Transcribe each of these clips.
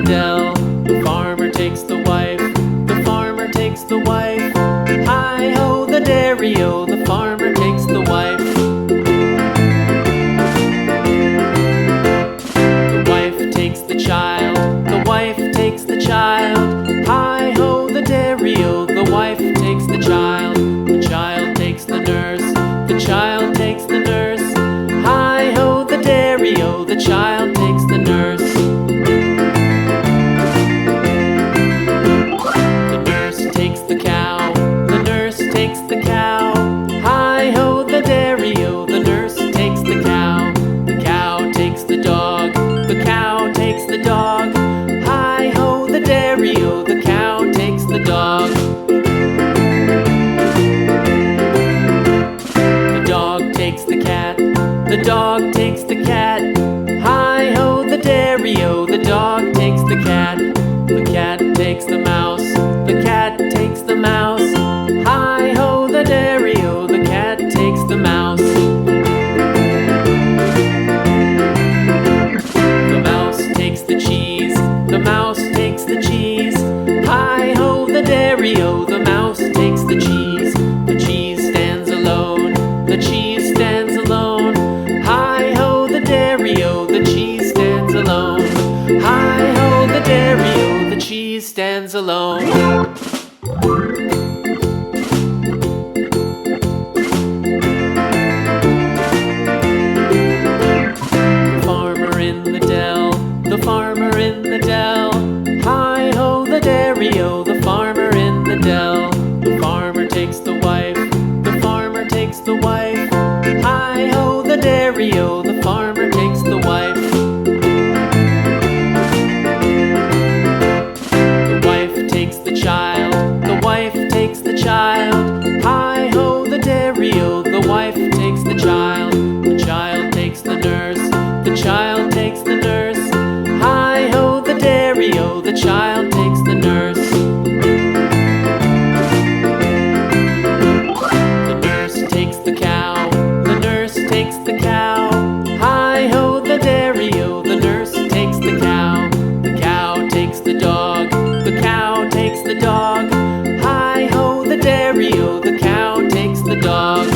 dell. The farmer takes the wife. The farmer takes the wife. Hi-ho, the dairy-o, the farmer takes the wife. The wife takes the child. The wife takes the child. Hi-ho, the dairy-o, the wife takes the child. The child takes the nurse. The child takes the nurse. Hi-ho, the dairy-o, the child takes the nurse. The nurse takes the cow. The nurse takes the cow. Hi-ho, the dairy-o, the nurse takes the cow. The cow takes the dog. The cow takes the dog. Hi-ho, the dairy-o, the cow takes the dog. The dog takes the cat. The dog takes the cat. Hi-ho, the dairy-o, the dog takes the cat. The cat takes the mouse. The cat takes the mouse. Hi-ho, the dairy-o, the cat takes the mouse. The mouse takes the cheese. The mouse takes the cheese. Hi-ho, the dairy-o, the mouse takes the cheese. The cheese stands alone. The cheese stands alone. Hi-ho, the dairy-o, the cheese stands alone. Hi-ho, the dairy-o, the cheese stands alone. The farmer in the dell. The farmer in the dell. Hi-ho, the dairy-o, the farmer in the dell. The farmer takes the wife. The farmer takes the wife. Hi-ho, the dairy-o, the farmer takes the wife. The wife takes the child. The wife takes the child. Hi-ho, the dairy-o, the wife takes the child. The child takes the nurse. The child takes the nurse. Hi-ho, the dairy-o, the child takes the nurse. The nurse takes the cow. The nurse takes the cow. Hi-ho, the dairy-o, the nurse takes the cow. The cow takes the dog. The cow takes the dog. Hi-ho, the dairy-o, the cow takes the dog.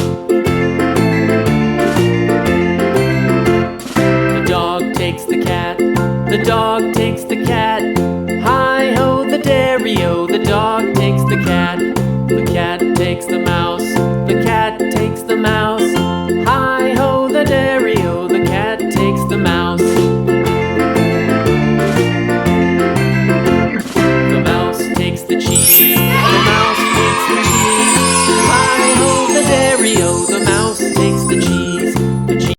The dog takes the cat. The dog takes the cat. Hi-ho, the dairy-o, the dog takes the cat. The cat takes the mouse. The cat takes the mouse. Hi-ho, the dairy-o, the cat takes the mouse. The mouse takes the cheese. The mouse takes the cheese. Hi-ho, the dairy-o, the mouse